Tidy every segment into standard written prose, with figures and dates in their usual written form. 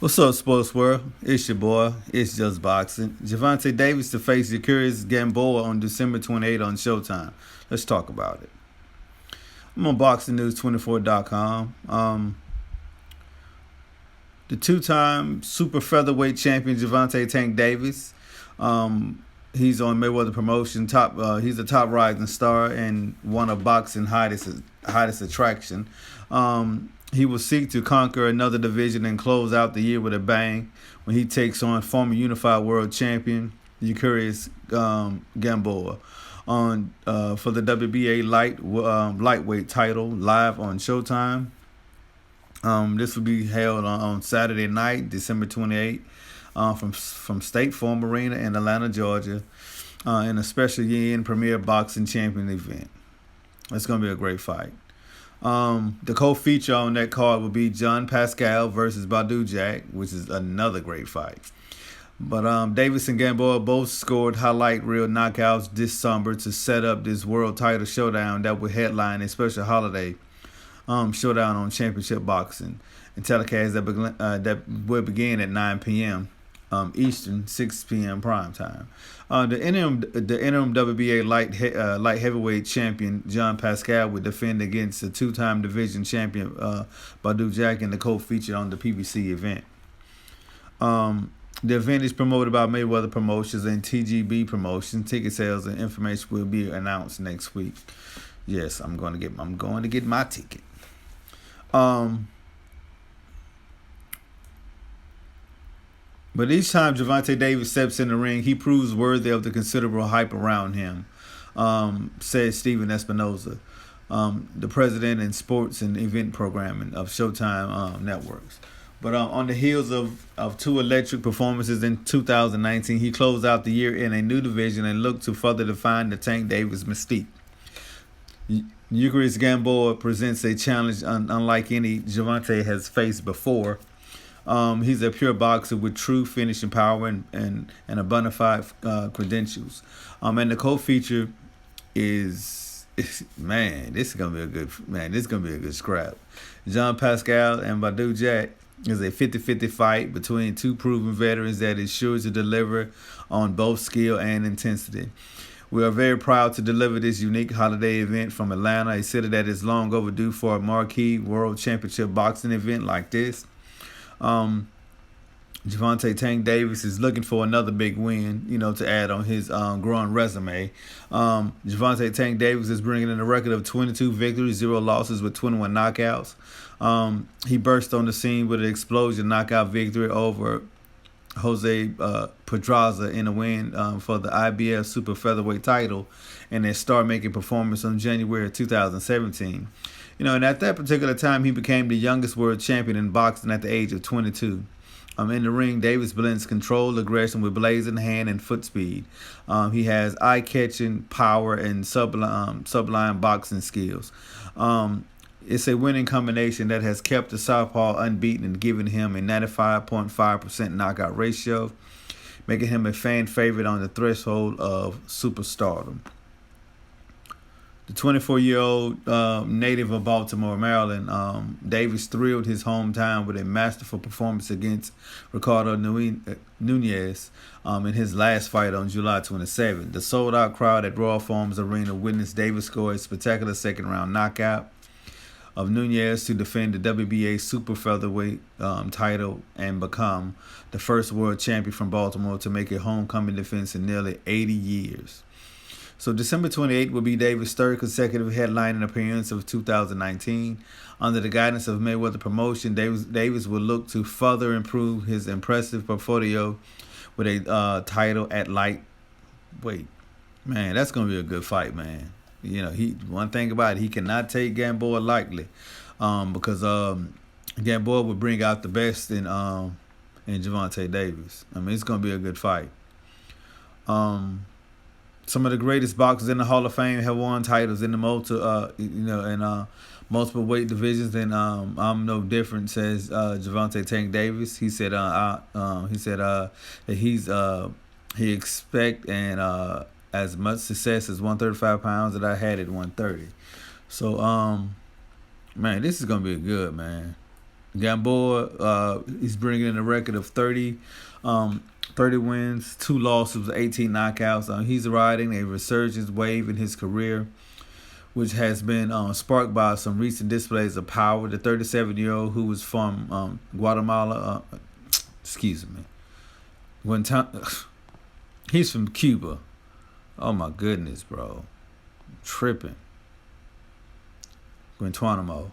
What's up, sports world? It's your boy. It's just boxing. Gervonta Davis to face Yuriorkis Gamboa on December 28 on Showtime. Let's talk about it. I'm on BoxingNews24.com. The two-time super featherweight champion Gervonta Tank Davis. He's on Mayweather Promotion. He's a top rising star and one of boxing hottest attraction. He will seek to conquer another division and close out the year with a bang when he takes on former unified world champion Yuriorkis Gamboa on for the WBA lightweight title live on Showtime. This will be held on Saturday night, December 28th, from State Farm Arena in Atlanta, Georgia, in a special year-end premier boxing champion event. It's going to be a great fight. The co-feature on that card will be John Pascal versus Badou Jack, which is another great fight. But Davis and Gamboa both scored highlight reel knockouts this summer to set up this world title showdown that will headline a special holiday showdown on Championship Boxing and telecast that will begin at 9 p.m. Eastern, 6 p.m. prime time. The interim WBA light heavyweight champion John Pascal will defend against the two-time division champion Badou Jack in the co-feature on the PBC event. The event is promoted by Mayweather Promotions and TGB Promotions. Ticket sales and information will be announced next week. Yes, I'm going to get my ticket. But each time Gervonta Davis steps in the ring, he proves worthy of the considerable hype around him, said Steven Espinoza, the president in sports and event programming of Showtime Networks. But on the heels of two electric performances in 2019, he closed out the year in a new division and looked to further define the Tank Davis mystique. Yuriorkis Gamboa presents a challenge unlike any Gervonta has faced before. He's a pure boxer with true finishing power and a bona fide credentials. And the co-feature is this is gonna be a good scrap. John Pascal and Badou Jack is a 50-50 fight between two proven veterans that is sure to deliver on both skill and intensity. We are very proud to deliver this unique holiday event from Atlanta, a city that is long overdue for a marquee world championship boxing event like this. Gervonta Tank Davis is looking for another big win, to add on his growing resume. Gervonta Tank Davis is bringing in a record of 22 victories, 0 losses with 21 knockouts. He burst on the scene with an explosion knockout victory over Jose Pedraza in a win for the IBF Super Featherweight title and a star-making performance on January 2017. And at that particular time, he became the youngest world champion in boxing at the age of 22. In the ring, Davis blends controlled aggression with blazing hand and foot speed. He has eye-catching power and sublime boxing skills. It's a winning combination that has kept the southpaw unbeaten and given him a 95.5% knockout ratio, making him a fan favorite on the threshold of superstardom. The 24-year-old native of Baltimore, Maryland, Davis thrilled his hometown with a masterful performance against Ricardo Nunez in his last fight on July 27. The sold-out crowd at Royal Farms Arena witnessed Davis score a spectacular second-round knockout of Nunez to defend the WBA Super Featherweight title and become the first world champion from Baltimore to make a homecoming defense in nearly 80 years. So December 28th will be Davis' third consecutive headlining appearance of 2019. Under the guidance of Mayweather Promotion, Davis will look to further improve his impressive portfolio with a title at lightweight. Man, that's going to be a good fight, man. One thing about it, he cannot take Gamboa lightly, because Gamboa would bring out the best in Gervonta Davis. It's going to be a good fight. Some of the greatest boxers in the Hall of Fame have won titles in the multiple weight divisions, and I'm no different, says Gervonta Tank Davis. He said that he expect as much success as 135 pounds that I had at 130. So man, this is gonna be good, man. Gamboa, he's bringing in a record of 30 wins, 2 losses, 18 knockouts. He's riding a resurgence wave in his career, which has been sparked by some recent displays of power. The 37-year-old, who was from Guatemala, excuse me, he's from Cuba. Oh my goodness, bro, I'm tripping. Guantanamo,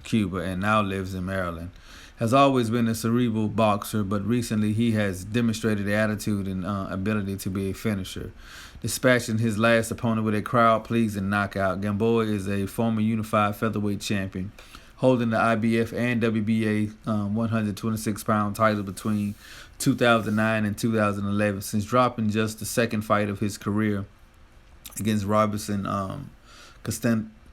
Cuba, and now lives in Maryland. Has always been a cerebral boxer, but recently he has demonstrated the attitude and ability to be a finisher, dispatching his last opponent with a crowd-pleasing knockout. Gamboa is a former unified featherweight champion, holding the IBF and WBA 126-pound title between 2009 and 2011, since dropping just the second fight of his career against Robinson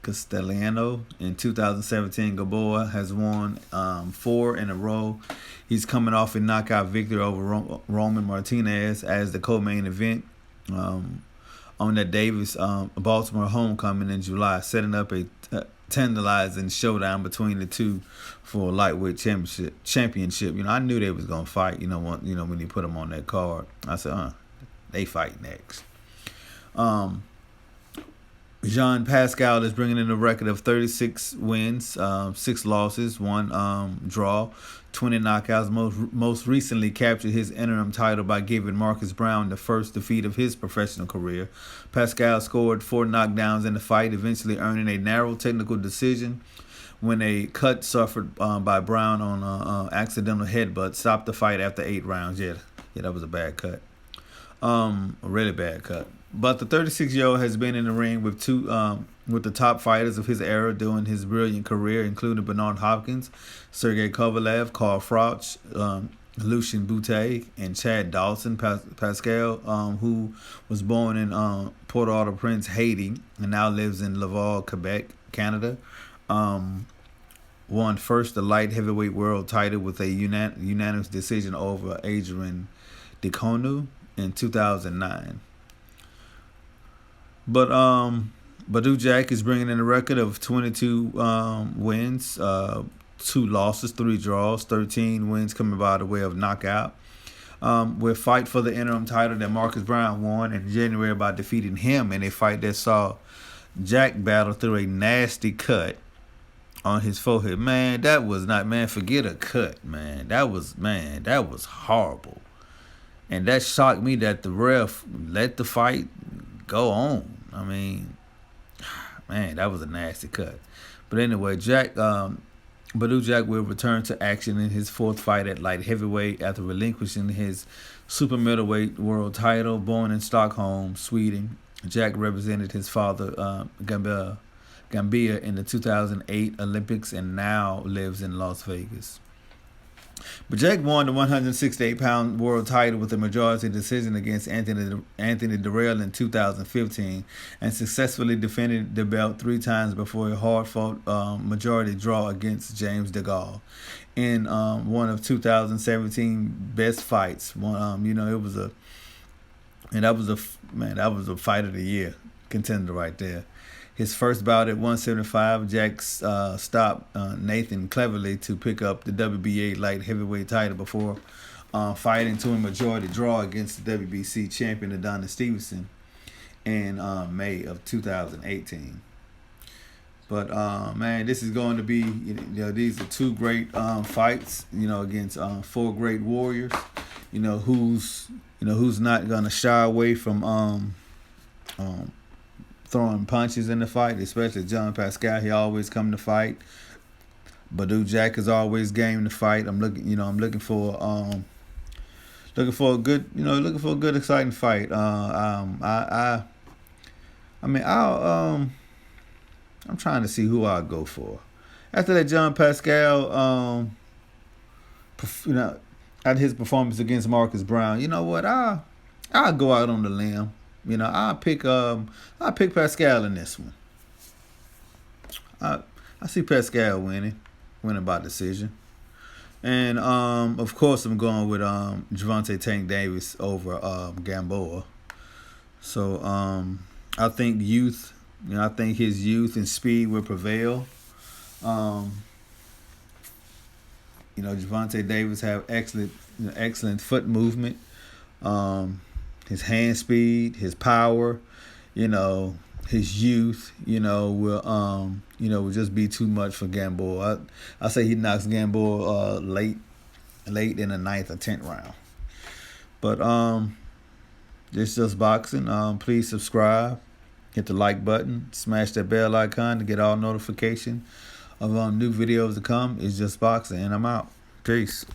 Castellano in 2017. Gamboa has won 4 in a row. He's coming off a knockout victory over Roman Martinez as the co-main event on that Davis Baltimore homecoming in July, setting up a tantalizing showdown between the two for a lightweight championship. I knew they was gonna fight. When he put them on that card, I said, they fight next. Jean Pascal is bringing in a record of 36 wins, 6 losses, 1 draw, 20 knockouts. Most recently captured his interim title by giving Marcus Brown the first defeat of his professional career. Pascal scored 4 knockdowns in the fight, eventually earning a narrow technical decision when a cut suffered by Brown on an accidental headbutt stopped the fight after 8 rounds. Yeah, that was a bad cut. A really bad cut. But the 36-year-old has been in the ring with the top fighters of his era during his brilliant career, including Bernard Hopkins, Sergey Kovalev, Carl Froch, Lucien Boutte, and Chad Dawson. Pascal, who was born in Port-au-Prince, Haiti, and now lives in Laval, Quebec, Canada, won first the light heavyweight world title with a unanimous decision over Adrian Deconou in 2009. But Badou Jack is bringing in a record of 22 wins, 2 losses, 3 draws, 13 wins coming by the way of knockout. With fight for the interim title that Marcus Brown won in January by defeating him in a fight that saw Jack battle through a nasty cut on his forehead. Man, that was not, man, forget a cut, man. That was horrible. And that shocked me that the ref let the fight go on. I mean, man, that was a nasty cut. But anyway, Badou Jack will return to action in his 4th fight at light heavyweight after relinquishing his super middleweight world title. Born in Stockholm, Sweden, Jack represented his father, Gambia, in the 2008 Olympics and now lives in Las Vegas. But Jack won the 168-pound world title with a majority decision against Anthony Durrell in 2015 and successfully defended the belt 3 times before a hard-fought majority draw against James DeGaulle in one of 2017 best fights. It was that was a fight of the year contender right there. His first bout at 175, Jack stopped Nathan Cleverly to pick up the WBA light heavyweight title before fighting to a majority draw against the WBC champion Adonis Stevenson in May of 2018. But man, this is going to be, these are 2 great fights, against 4 great warriors. Who's not gonna shy away from throwing punches in the fight, especially John Pascal. He always come to fight. Badou Jack is always game to fight. I'm looking for a good, exciting fight. I'm trying to see who I'll go for after that John Pascal. At his performance against Marcus Brown. You know what? I'll go out on the limb. I'll pick Pascal in this one. I see Pascal winning by decision. And of course I'm going with Gervonta Tank Davis over Gamboa. So I think his youth and speed will prevail. Gervonta Davis have excellent foot movement. His hand speed, his power, his youth, will just be too much for Gamboa. I say he knocks Gamboa late in the 9th or 10th round. But it's just boxing. Please subscribe, hit the like button, smash that bell icon to get all notification of new videos to come. It's just boxing, and I'm out. Peace.